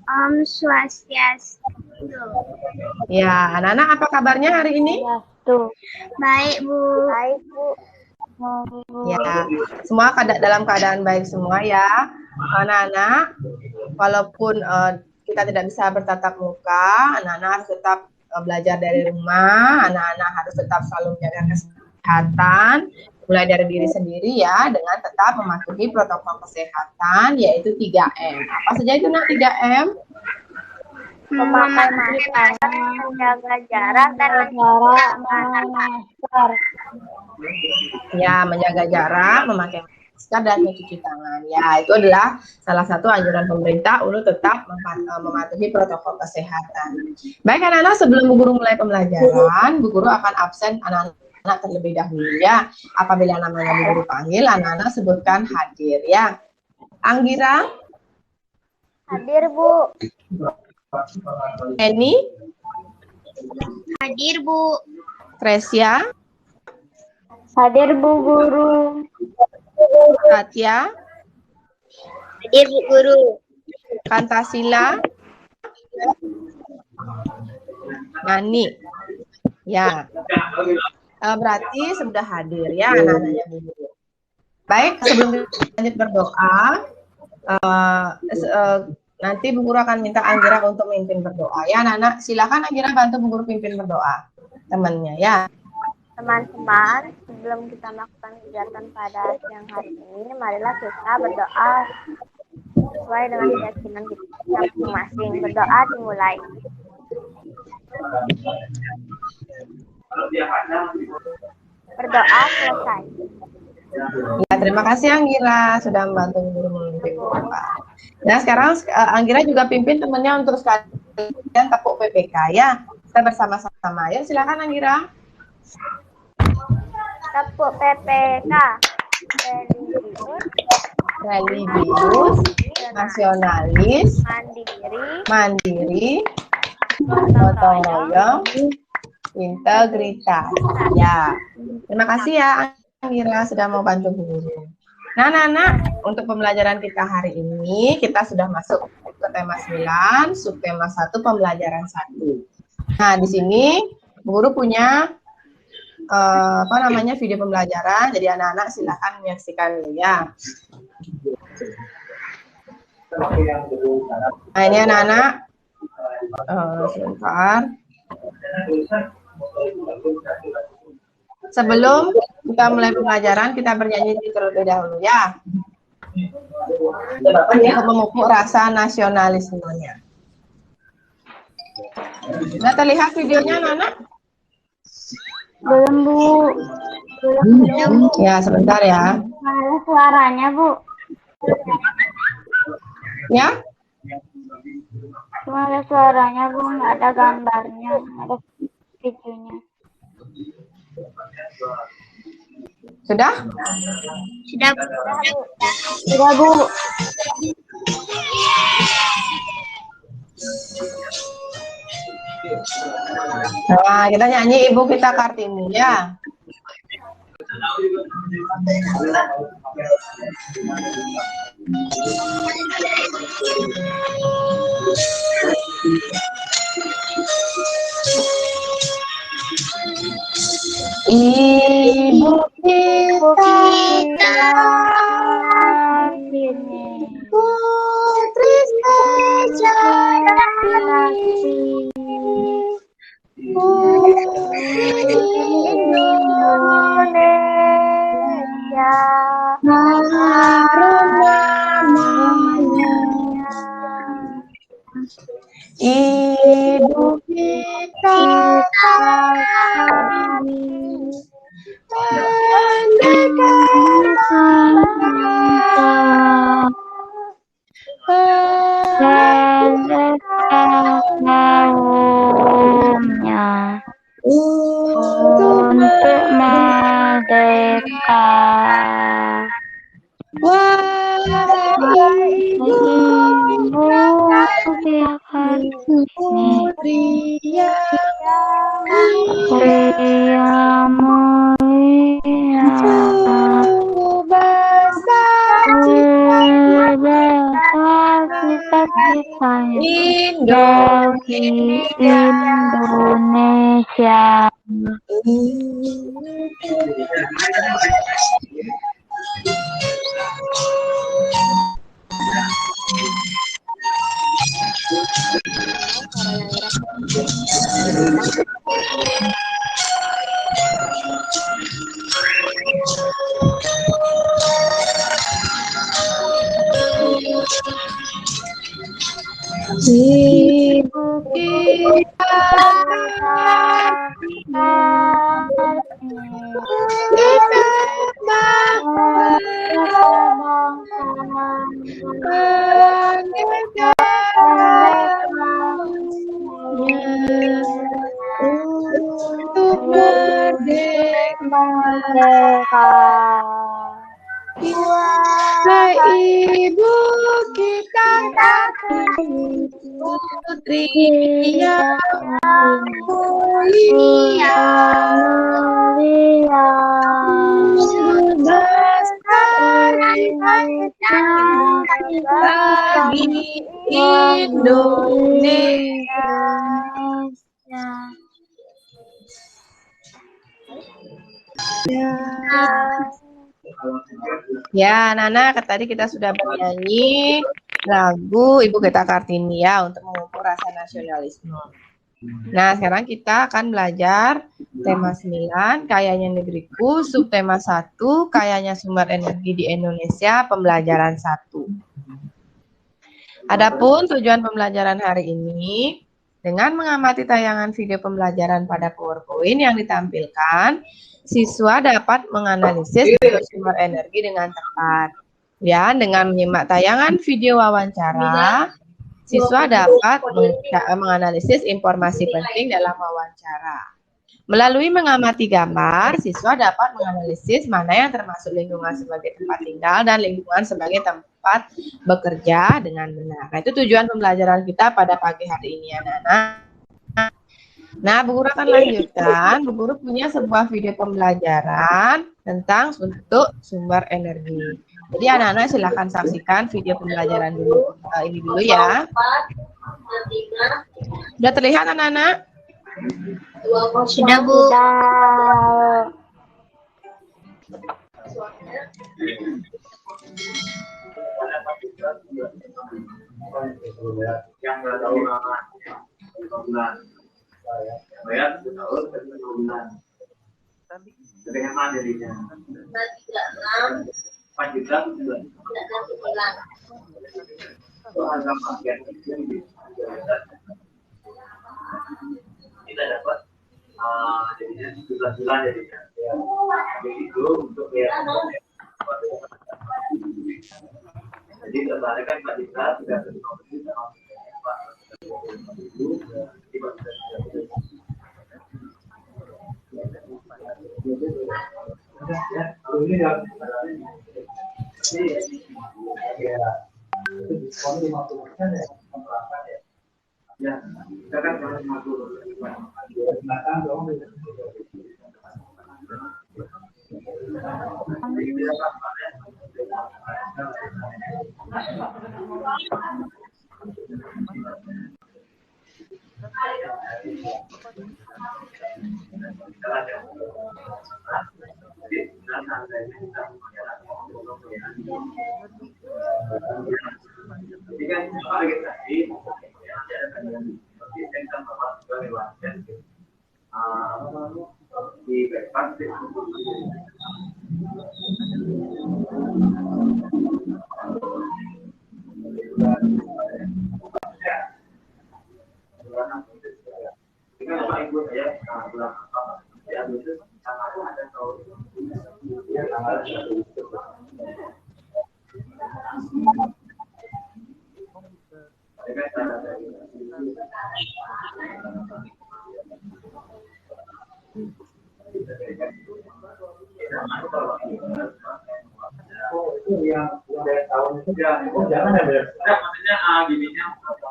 Om Swastiastu. Ya, anak-anak apa kabarnya hari ini? Baik, Bu. Baik, Bu. Ya, semua dalam keadaan baik semua ya. Anak-anak, walaupun kita tidak bisa bertatap muka, anak-anak harus tetap belajar dari rumah, anak-anak harus tetap selalu menjaga kesehatan, mulai dari diri sendiri ya, dengan tetap mematuhi protokol kesehatan, yaitu 3M. Apa saja itu 3M? Memakai masker, menjaga jarak, dan memakai masker. Ya, menjaga jarak, memakai masker, dan mencuci tangan. Ya, itu adalah salah satu anjuran pemerintah untuk tetap mematuhi protokol kesehatan. Baik anak-anak, sebelum Bu Guru mulai pembelajaran, Bu Guru akan absen anak-anak terlebih dahulu ya. Apabila namanya Bu Guru panggil, anak-anak sebutkan hadir ya. Anggira? Hadir, Bu. Eni? hadir, Bu. Tresia? Hadir, Bu Guru. Satya? Hadir, Bu Guru. Kantasila? Nani? Ya. Berarti sudah hadir ya anak-anaknya Bu Guru. Baik, sebelum lanjut berdoa, nanti Bu Guru akan minta Anggira untuk memimpin berdoa. Ya anak-anak, silakan Anggira bantu Bu Guru pimpin berdoa. Temannya ya. Teman-teman, sebelum kita melakukan kegiatan pada siang hari ini, marilah kita berdoa sesuai dengan keyakinan kita masing-masing. Berdoa dimulai. Berdoa selesai. Ya, terima kasih Anggira sudah membantu Bu Guru memimpin berdoa. Nah, sekarang Anggira juga pimpin temannya untuk sekalian tepuk PPK ya. Kita bersama-sama ya. Silakan Anggira. Tepuk PPK. Religius, nasionalis, mandiri, gotong royong, integritas. Ya, terima kasih ya Anggira sudah mau bantu Bu Guru. Nah, anak-anak, untuk pembelajaran kita hari ini, kita sudah masuk ke tema 9, subtema 1, pembelajaran 1. Nah, di sini Bu Guru punya video pembelajaran, jadi anak-anak silakan menyaksikan ya. Nah, ini anak-anak, sebentar. Sebelum kita mulai pembelajaran, kita bernyanyi terlebih dahulu ya. Untuk memupuk rasa nasionalismenya. Sudah terlihat videonya anak-anak? Belum, Bu. Ya, sebentar ya. Mana suaranya, Bu? Ya? Cuma ada suaranya, Bu. Nggak ada gambarnya. Nggak ada videonya. Sudah? Sudah, Bu. Sudah, Bu. Nah, kita nyanyi Ibu Kita Kartini ya. Ibu kita putri sejati, Indonesia, harum namanya. Ibu kita kami pendekar kaumnya untuk merdeka. Wahai ibu putri yang mulia, sungguh besar Indonesia. Ibu kita untuk merdeka. Ibu kita putri yang mulia, bestari bagi Indonesia. Ya, Nana, tadi kita sudah bernyanyi lagu Ibu Geta Kartini ya untuk memupuk rasa nasionalisme. Nah, sekarang kita akan belajar tema 9, Kayanya Negeriku, subtema 1, Kayanya Sumber Energi di Indonesia, pembelajaran 1. Adapun tujuan pembelajaran hari ini, dengan mengamati tayangan video pembelajaran pada PowerPoint yang ditampilkan, siswa dapat menganalisis sumber energi dengan tepat. Ya, dengan menyimak tayangan video wawancara, siswa dapat menganalisis informasi penting dalam wawancara. Melalui mengamati gambar, siswa dapat menganalisis mana yang termasuk lingkungan sebagai tempat tinggal dan lingkungan sebagai tempat bekerja dengan benar. Nah, itu tujuan pembelajaran kita pada pagi hari ini, anak-anak. Nah, Bu Guru akan lanjutkan. Bu Guru punya sebuah video pembelajaran tentang bentuk sumber energi. Jadi anak-anak silahkan saksikan video pembelajaran dulu ini dulu ya. Sudah terlihat anak-anak? Sudah, Bu. Kita dapat jadinya 17 bulan jadinya. Jadi itu untuk jadi kemarin kan Pak Dika sudah berkomunikasi sama Pak ya, kita kan harus mengatur belakang dong. Jangan ada. Maksudnya gininya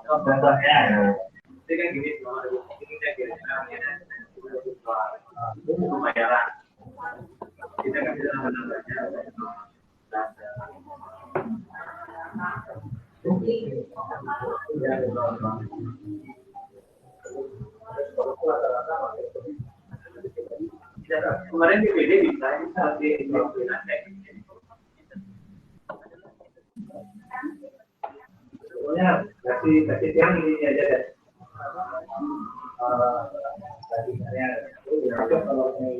contohnya. Jadi kan gini, ini saya kira pembayaran. Kita nggak bisa menambahnya. Kemarin di PD bisa di pokoknya kasih yang ini aja deh. Kalau ini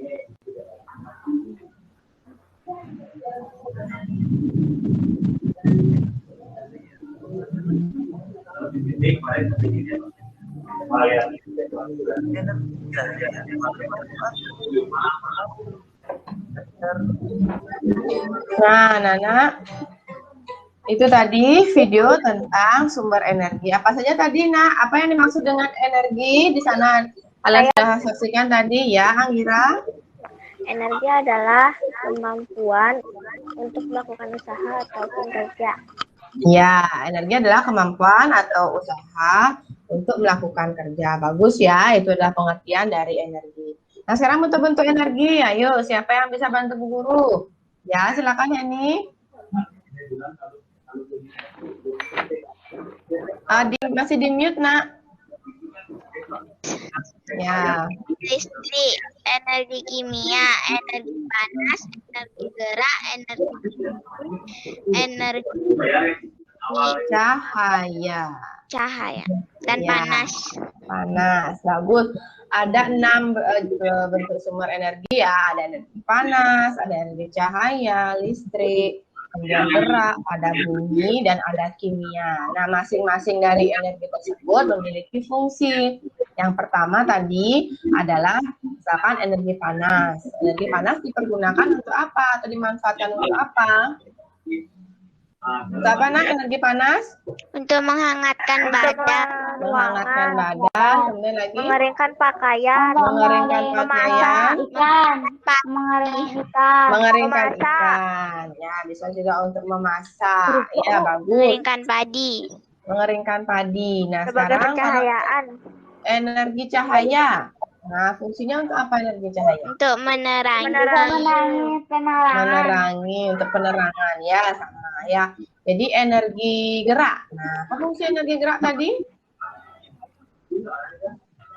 Nah, Nana, itu tadi video tentang sumber energi. Apa saja tadi, Nak? Apa yang dimaksud dengan energi di sana? Kalian sudah saksikan tadi ya, Anggira? Energi adalah kemampuan untuk melakukan usaha ataupun kerja. Ya, energi adalah kemampuan atau usaha untuk melakukan kerja. Bagus ya, itu adalah pengertian dari energi. Nah, sekarang bentuk-bentuk energi. Ayo, siapa yang bisa bantu Bu Guru? Ya, silakan ya nih. Masih di mute, Nak. Ya. Listrik, energi kimia, energi panas, energi gerak, energi cahaya, dan Ya. panas. Panas, bagus. Ada 6 bentuk sumber energi ya. Ada energi panas, ada energi cahaya, listrik, kemudian gerak, ada bumi, dan ada kimia. Nah, masing-masing dari energi tersebut memiliki fungsi. Yang pertama tadi adalah misalkan energi panas. Energi panas dipergunakan untuk apa atau dimanfaatkan untuk apa? Untuk apa, Nak, energi panas? Untuk menghangatkan badan. Menghangatkan badan, kemudian lagi Mengeringkan pakaian, mengeringkan pakaian, mengeringkan ikan. Ya, bisa juga untuk memasak. Ya, bagus. Mengeringkan padi. Mengeringkan padi. Nah, sebagai sekarang pencahayaan. energi cahaya. Nah, fungsinya untuk apa energi cahaya? Untuk menerangi. Menerangi, untuk penerangan ya, sama ya. Jadi energi gerak. Nah, apa fungsi energi gerak tadi?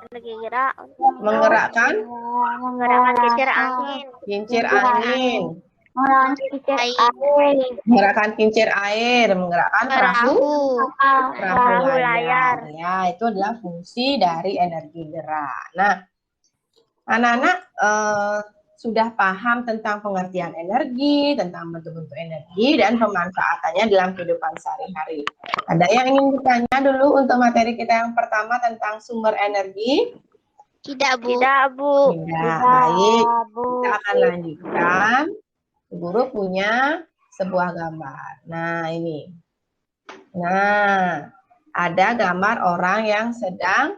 Energi gerak Menggerakkan kincir angin. kincir angin, Air. menggerakkan kincir air, menggerakkan perahu layar. Ya, itu adalah fungsi dari energi gerak. Nah, anak-anak sudah paham tentang pengertian energi, tentang bentuk-bentuk energi, dan pemanfaatannya dalam kehidupan sehari-hari. Ada yang ingin bertanya dulu untuk materi kita yang pertama tentang sumber energi? Tidak, Bu. Tidak, baik. Kita akan lanjutkan. Guru punya sebuah gambar. Nah, ini. Nah, ada gambar orang yang sedang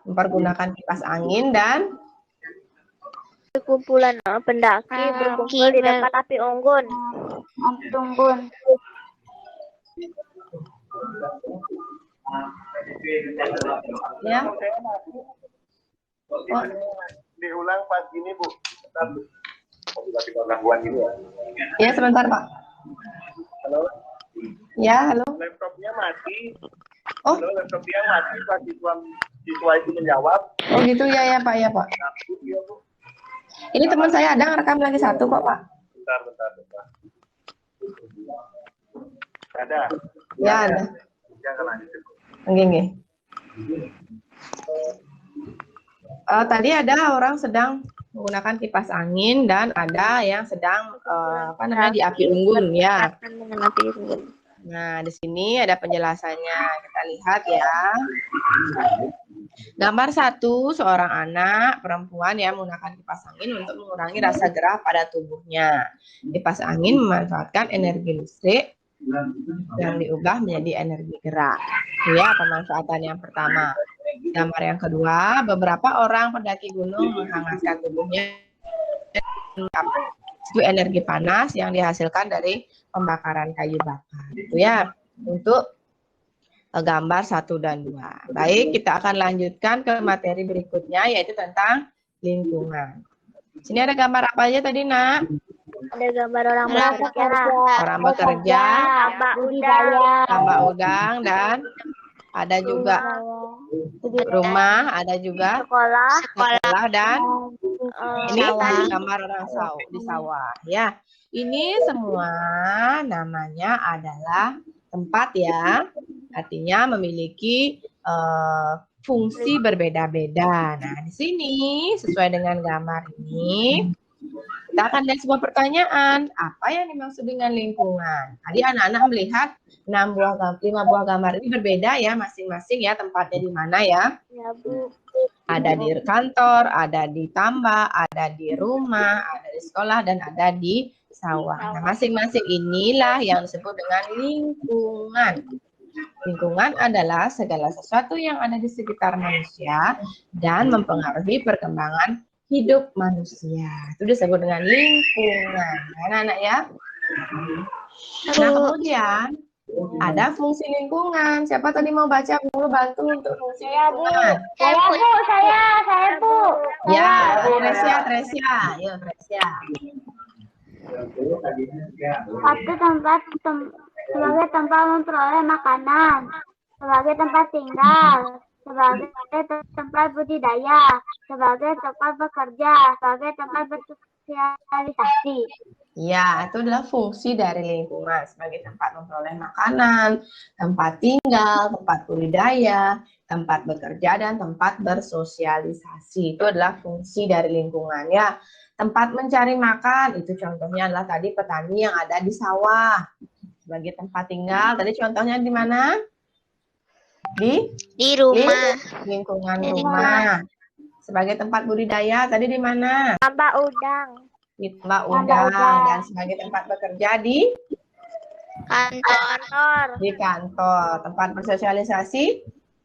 mempergunakan kipas angin dan Kumpulan pendaki berkumpul di dekat api unggun. ya. Oh, Diulang pas gini, Bu. Gangguan gitu ya. ya, sebentar, Pak. Halo, Ya, halo. laptopnya mati. Oh, Halo, laptopnya mati pas siswa itu menjawab. oh gitu ya, Pak, ya, Pak. Iya, Bu. Ini teman saya ada ngerekam lagi satu kok, Pak. Bentar. Ada. Ya, ada. Jangan lanjutin. Oke. Tadi ada orang sedang menggunakan kipas angin dan ada yang sedang di api unggun ya. Nah, di sini ada penjelasannya. Kita lihat ya. Gambar 1, seorang anak perempuan yang menggunakan kipas angin untuk mengurangi rasa gerah pada tubuhnya. Kipas angin memanfaatkan energi listrik yang diubah menjadi energi gerak. Ya, pemanfaatan yang pertama. Gambar yang kedua, beberapa orang pendaki gunung menghangatkan tubuhnya. Itu energi panas yang dihasilkan dari pembakaran kayu bakar. Itu ya, untuk gambar 1 dan 2. Baik, kita akan lanjutkan ke materi berikutnya, yaitu tentang lingkungan. Sini ada gambar apa aja tadi, Nak? Ada gambar orang Orang bekerja, Orang bekerja, tambak udang, tambak udang, dan ada juga rumah, ada juga sekolah, sekolah, dan ini sawah. gambar orang di sawah. Ya, ini semua namanya adalah tempat ya. Artinya memiliki fungsi berbeda-beda. Nah, di sini sesuai dengan gambar ini, kita akan lihat sebuah pertanyaan. Apa yang dimaksud dengan lingkungan? Tadi anak-anak melihat 5 buah gambar ini berbeda ya masing-masing ya, tempatnya di mana ya. ya Bu. Ada di kantor, ada di tambak, ada di rumah, ada di sekolah, dan ada di sawah. Nah, masing-masing inilah yang disebut dengan lingkungan. Lingkungan adalah segala sesuatu yang ada di sekitar manusia dan mempengaruhi perkembangan hidup manusia. Itu disebut dengan lingkungan. Anak-anak ya. Nah, kemudian ada fungsi lingkungan. Siapa tadi mau baca dulu, bantu untuk fungsi lingkungan? Saya Bu. Ya, Tresia. Yuk, Tresia. Satu tempat sebagai tempat memperoleh makanan, sebagai tempat tinggal, sebagai tempat budidaya, sebagai tempat bekerja, sebagai tempat bersosialisasi. Ya, itu adalah fungsi dari lingkungan sebagai tempat memperoleh makanan, tempat tinggal, tempat budidaya, tempat bekerja, dan tempat bersosialisasi. Itu adalah fungsi dari lingkungan ya. Tempat mencari makan, itu contohnya adalah tadi petani yang ada di sawah. Sebagai tempat tinggal, tadi contohnya di mana? Di rumah. lingkungan rumah. Sebagai tempat budidaya, tadi di mana? Tambak udang. Di tambak udang. Dan sebagai tempat bekerja di Kantor. Tempat bersosialisasi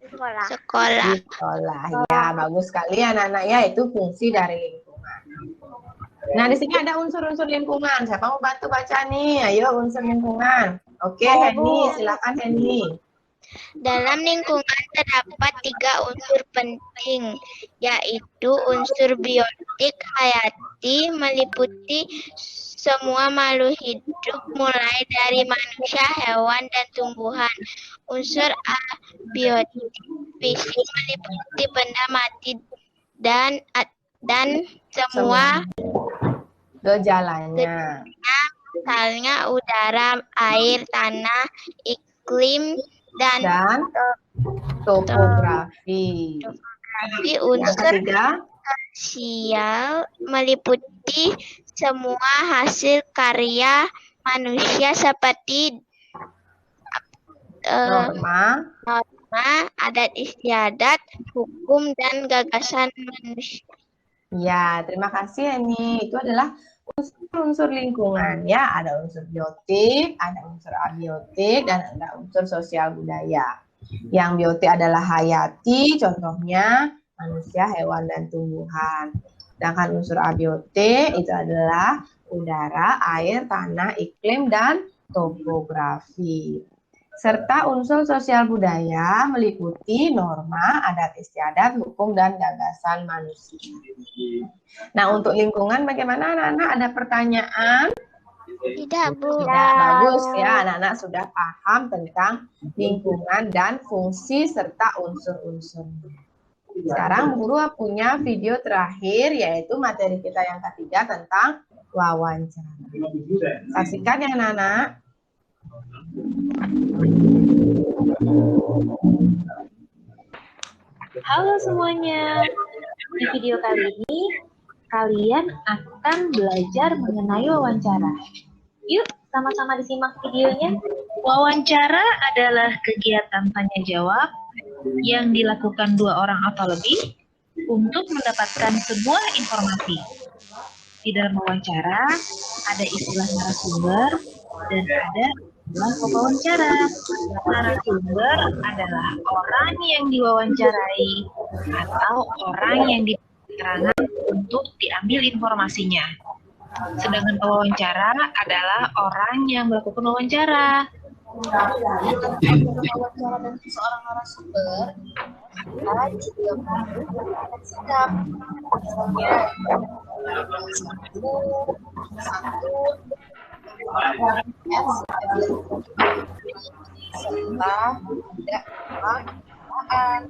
Di sekolah. Sekolah. di sekolah. Ya, bagus sekali anak-anak ya, itu fungsi dari lingkungan. Nah, di sini ada unsur-unsur lingkungan. Siapa mau bantu baca nih? Ayo, unsur lingkungan. Oke, Henny, silakan Henny. Dalam lingkungan terdapat 3 unsur penting, yaitu unsur biotik hayati meliputi semua makhluk hidup mulai dari manusia, hewan, dan tumbuhan. Unsur abiotik fisik meliputi benda mati dan semua Gejalanya. misalnya udara, air, tanah, iklim, dan Topografi. tapi Yang unsur ketiga, sosial meliputi semua hasil karya manusia seperti norma, adat istiadat, hukum, dan gagasan manusia. ya, terima kasih Henny. Itu adalah unsur lingkungan ya. Ada unsur biotik, ada unsur abiotik, dan ada unsur sosial budaya. Yang biotik adalah hayati, contohnya manusia, hewan, dan tumbuhan. Sedangkan unsur abiotik itu adalah udara, air, tanah, iklim, dan topografi. Serta unsur sosial budaya meliputi norma, adat istiadat, hukum, dan gagasan manusia. Nah, untuk lingkungan bagaimana anak-anak? Ada pertanyaan? Tidak, Bu. Tidak, bagus ya. Anak-anak sudah paham tentang lingkungan dan fungsi serta unsur-unsurnya. Sekarang guru punya video terakhir, yaitu materi kita yang ketiga tentang wawancara. Saksikan ya anak-anak. Halo semuanya, di video kali ini kalian akan belajar mengenai wawancara. Yuk sama-sama disimak videonya. Wawancara adalah kegiatan tanya jawab yang dilakukan 2 orang atau lebih untuk mendapatkan sebuah informasi. Di dalam wawancara ada istilah narasumber dan ada istilah pewawancara. Narasumber adalah orang yang diwawancarai atau orang yang diberi keterangan untuk diambil informasinya. Sedangkan pewawancara adalah orang yang melakukan wawancara. wawancara dan seorang narasumber, kita juga perlu bersikap. Misalnya, satu, serta tidak apaan.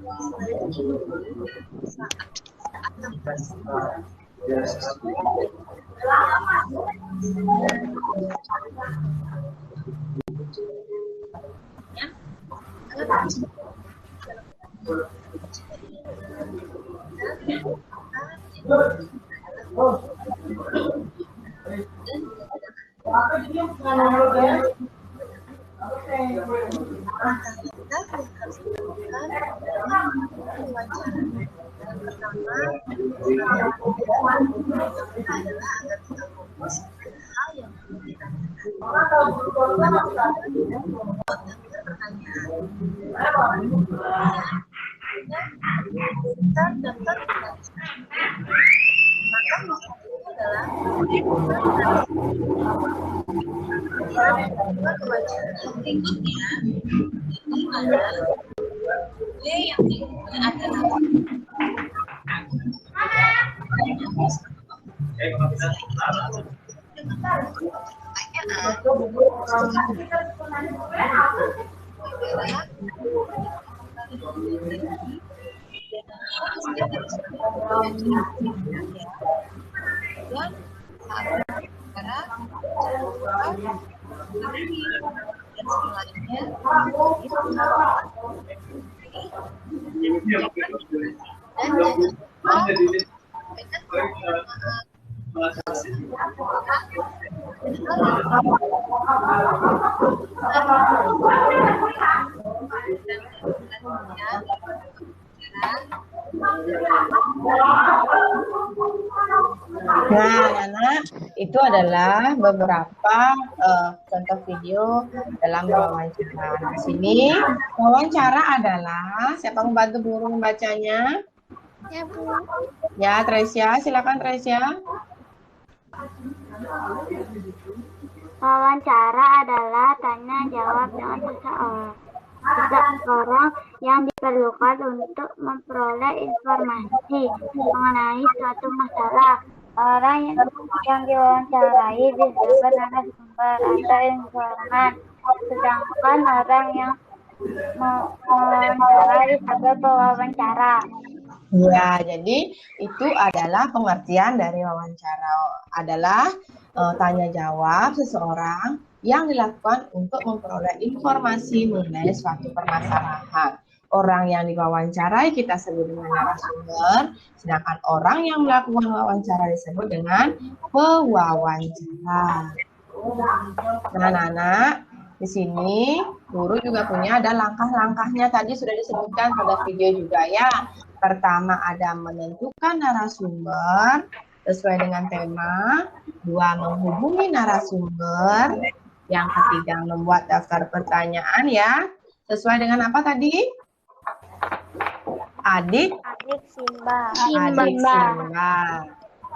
Nah, anak-anak, itu adalah beberapa contoh video dalam wawancara. Nah, sini wawancara adalah, siapa membantu guru membacanya? Ya, Bu. Ya, Tresya, silakan Tresya. Wawancara adalah tanya jawab dengan seseorang yang diperlukan untuk memperoleh informasi mengenai suatu masalah. Orang yang diwawancarai disebut narasumber atau informan, sedangkan orang yang mewawancarai disebut pewawancara. Ya, jadi itu adalah pengertian dari wawancara adalah tanya jawab seseorang yang dilakukan untuk memperoleh informasi mengenai suatu permasalahan. Orang yang diwawancarai kita sebut dengan narasumber, sedangkan orang yang melakukan wawancara disebut dengan pewawancara. Nah, anak-anak, di sini guru juga punya ada langkah-langkahnya, tadi sudah disebutkan pada video juga ya. Pertama ada menentukan narasumber sesuai dengan tema. Dua, menghubungi narasumber. Yang ketiga, membuat daftar pertanyaan ya. Sesuai dengan apa tadi? Adik Simba.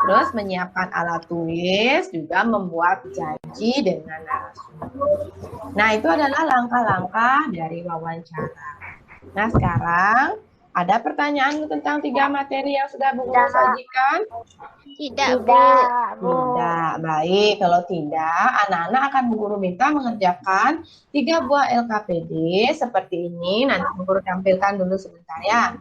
Terus menyiapkan alat tulis, juga membuat janji dengan narasumber. Nah, itu adalah langkah-langkah dari wawancara. Nah, sekarang ada pertanyaan tentang 3 materi yang sudah Bu Guru sajikan? Tidak, Bu. Tidak. Baik, kalau tidak, anak-anak akan Bu Guru minta mengerjakan 3 buah LKPD seperti ini. Nanti Bu Guru tampilkan dulu sebentar ya.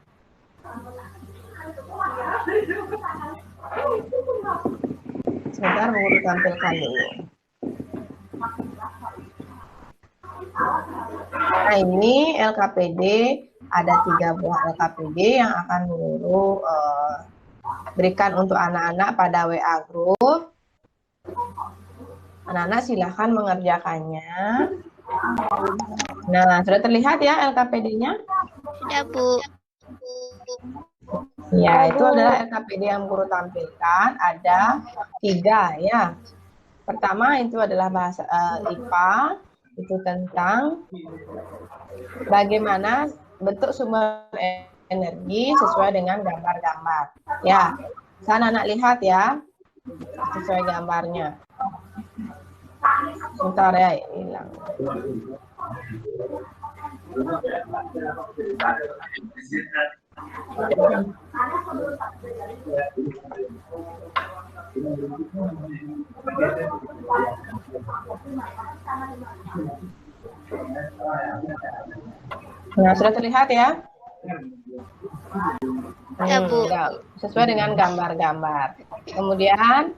Sebentar Bu Guru tampilkan dulu. Nah, ini LKPD. Ada 3 buah LKPD yang akan Bu Guru berikan untuk anak-anak pada WA Group. Anak-anak silahkan mengerjakannya. Nah, sudah terlihat ya LKPD-nya? Sudah, Bu. Ya, itu adalah LKPD yang Guru tampilkan. Ada 3 ya. Pertama itu adalah bahasa IPA. Itu tentang bagaimana bentuk sumber energi sesuai dengan gambar-gambar. Ya, sana anak lihat ya, sesuai gambarnya. Sebentar ya, hilang. Nah, sudah terlihat ya? Ya, Bu. Sesuai dengan gambar-gambar. Kemudian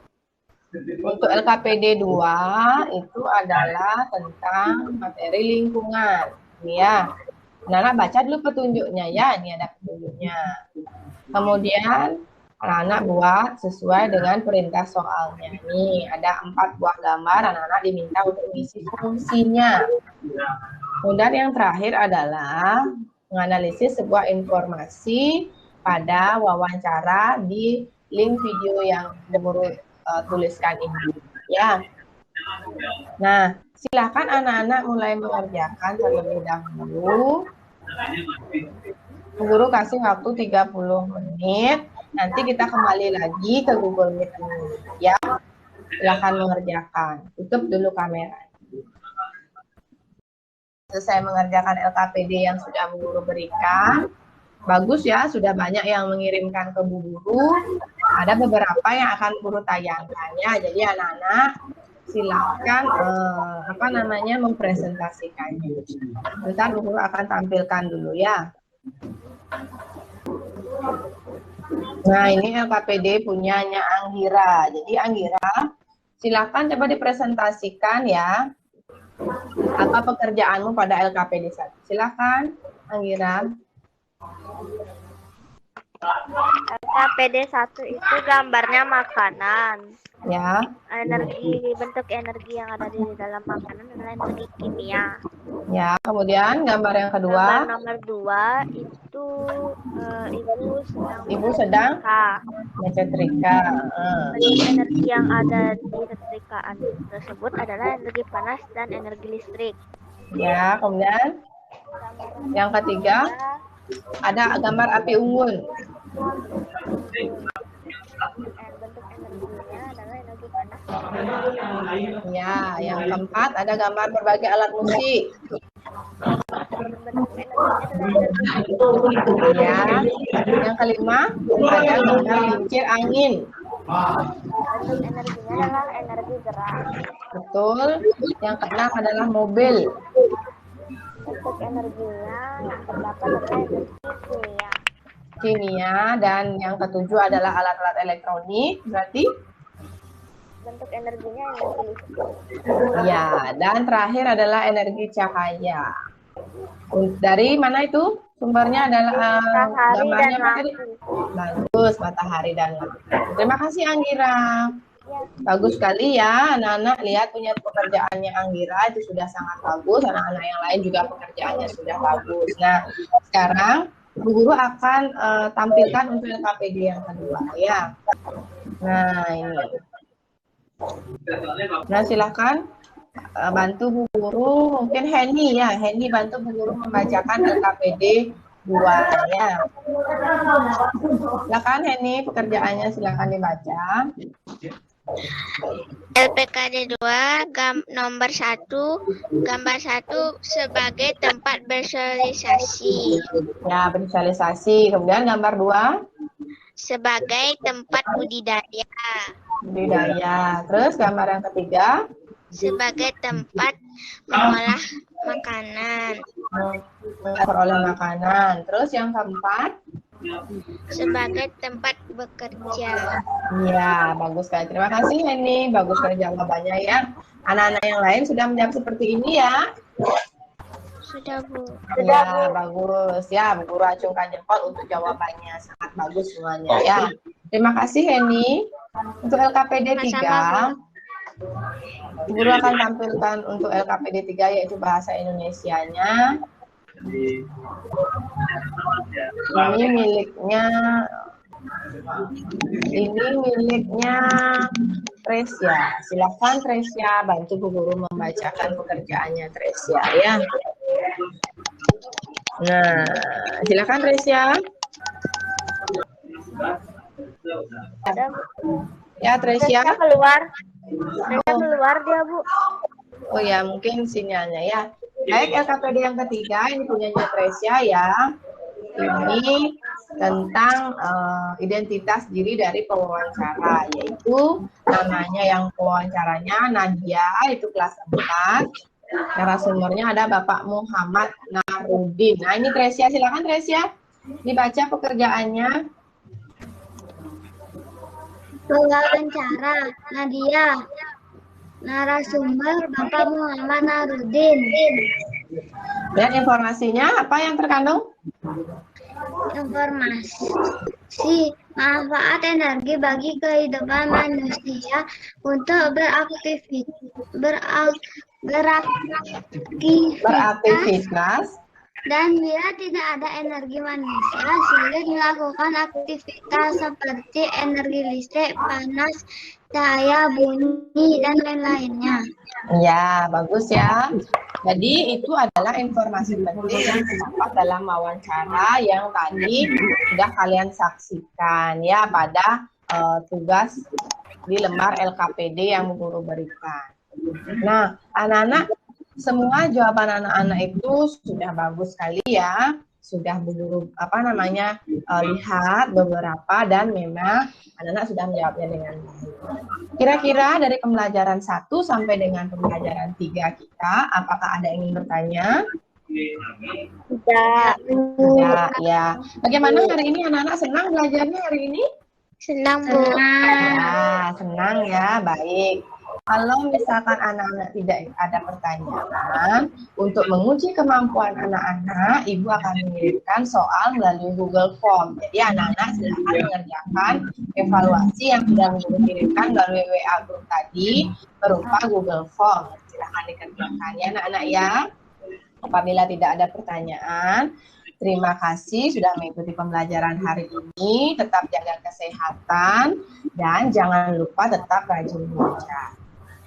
untuk LKPD 2 itu adalah tentang materi lingkungan. Ini ya. Anak-anak baca dulu petunjuknya ya. Ini ada petunjuknya. Kemudian anak-anak buat sesuai dengan perintah soalnya. Nih, ada 4 buah gambar. Anak-anak diminta untuk mengisi fungsinya. Kemudian yang terakhir adalah menganalisis sebuah informasi pada wawancara di link video yang guru tuliskan ini. Ya. Nah, silakan anak-anak mulai mengerjakan terlebih dahulu. Guru kasih waktu 30 menit. Nanti kita kembali lagi ke Google Meet ini. Ya. Silakan mengerjakan. Tutup dulu kamera. Selesai mengerjakan LKPD yang sudah Bu Guru berikan. Bagus ya, sudah banyak yang mengirimkan ke Bu Guru. Ada beberapa yang akan Guru tayangkannya. Jadi anak-anak silakan mempresentasikannya. Bentar Bu Guru akan tampilkan dulu ya. Nah, ini LKPD punyanya Anggira. Jadi Anggira, silakan coba dipresentasikan ya. Apa pekerjaanmu pada LKPD 1? Silakan, Anggira. LKPD 1 itu gambarnya makanan. Ya. Bentuk energi yang ada di dalam makanan adalah energi kimia. Ya, kemudian gambar yang kedua. Gambar nomor 2 itu ibu sedang menyetrika. Bentuk energi yang ada di setrikaan tersebut adalah energi panas dan energi listrik. Ya, kemudian yang ketiga ada gambar api unggun. Bentuk energinya adalah energi panas. Ya, yang keempat ada gambar berbagai alat musik. Bentuk energinya adalah energi. Ya, yang kelima ada gambar kincir angin. Bentuk energinya adalah energi gerak. Betul. Yang keenam adalah mobil. Bentuk energinya yang terdapat adalah energi kimia. Kimia, dan yang ketujuh adalah alat-alat elektronik. Berarti bentuk energinya energi listrik. ya, dan terakhir adalah energi cahaya. Dari mana itu? Sumbernya adalah gambarnya apa tadi? Bagus, matahari dan lampu. Terima kasih Anggira. Bagus sekali ya, anak-anak lihat punya pekerjaannya Anggira itu sudah sangat bagus. Anak-anak yang lain juga pekerjaannya sudah bagus. Nah, sekarang Bu Guru akan tampilkan untuk LKPD yang kedua ya. Nah, ini. Nah, silakan bantu Bu Guru, mungkin Henny ya. Henny bantu Bu Guru membacakan LKPD 2 ya. Silakan Henny, pekerjaannya silakan dibaca. LPKD 2 nomor 1, gambar 1 sebagai tempat bersosialisasi. Ya, bersosialisasi. Kemudian gambar 2 sebagai tempat budidaya. Budidaya. Terus gambar yang ketiga Sebagai tempat mengolah makanan. Memperoleh makanan. Terus yang keempat Sebagai tempat bekerja. ya, bagus sekali. Terima kasih Henny. Bagus sekali jawabannya ya. Anak-anak yang lain sudah menjawab seperti ini ya. Sudah, Bu. Ya, bagus. Ya, Bu Guru acungkan jempol untuk jawabannya. Sangat bagus semuanya ya. Terima kasih Henny. Untuk LKPD 3, Bu Guru akan tampilkan untuk LKPD 3 yaitu bahasa Indonesianya. Ini miliknya Tresya. Silakan Tresya bantu Bu Guru membacakan pekerjaannya Tresya ya. Nah, silakan Tresya. Ya Tresya. Keluar dia Bu. Oh ya, mungkin sinyalnya ya. Baik, LKPD yang ketiga, ini punyanya Tresia ya. Ini tentang identitas diri dari pewawancara, yaitu namanya yang pewawancaranya Nadia, itu kelas 4. Narasumbernya ada Bapak Muhammad Narudin. Nah, ini Tresia, silakan Tresia dibaca pekerjaannya. Pewawancara Nadia. Narasumber Bapak Muhammad Narudin. Dan informasinya apa yang terkandung? Informasi manfaat energi bagi kehidupan manusia untuk beraktivitas, dan bila tidak ada energi manusia sulit melakukan aktivitas seperti energi listrik, panas, cahaya, bunyi, dan lain-lainnya. Ya, bagus ya. Jadi itu adalah informasi penting yang terdapat dalam wawancara yang tadi sudah kalian saksikan ya pada tugas di lembar LKPD yang guru berikan. Nah, anak-anak, semua jawaban anak-anak itu sudah bagus sekali ya. Sudah guru lihat beberapa dan memang anak-anak sudah menjawabnya dengan baik. Kira-kira dari pembelajaran 1 sampai dengan pembelajaran 3 kita, apakah ada yang ingin bertanya? Tidak. Tidak, ya. Bagaimana hari ini anak-anak, senang belajarnya hari ini? Senang, Bu. Ya, senang ya, baik. Kalau misalkan anak-anak tidak ada pertanyaan, untuk menguji kemampuan anak-anak, Ibu akan mengirimkan soal melalui Google Form. Jadi anak-anak silakan mengerjakan evaluasi yang sudah Ibu kirimkan melalui WA group tadi berupa Google Form. Silakan dikerjakan ya anak-anak ya. Apabila tidak ada pertanyaan, terima kasih sudah mengikuti pembelajaran hari ini. Tetap jaga kesehatan dan jangan lupa tetap rajin belajar.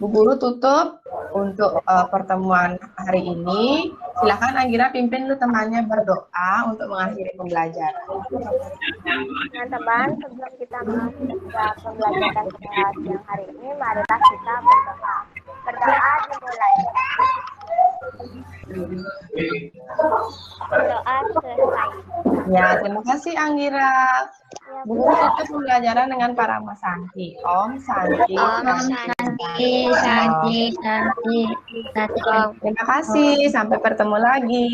Bu Guru tutup untuk pertemuan hari ini. Silakan Anggira pimpin dulu temannya berdoa untuk mengakhiri pembelajaran. Teman-teman, sebelum kita mengakhiri pembelajaran pada siang hari ini, marilah kita berdoa. Berdoa dimulai. Berdoa selesai. Ya, terima kasih Anggira. Bu Guru tutup pembelajaran dengan para Santi. Om Santi. Santi. Terima kasih. Sampai bertemu lagi.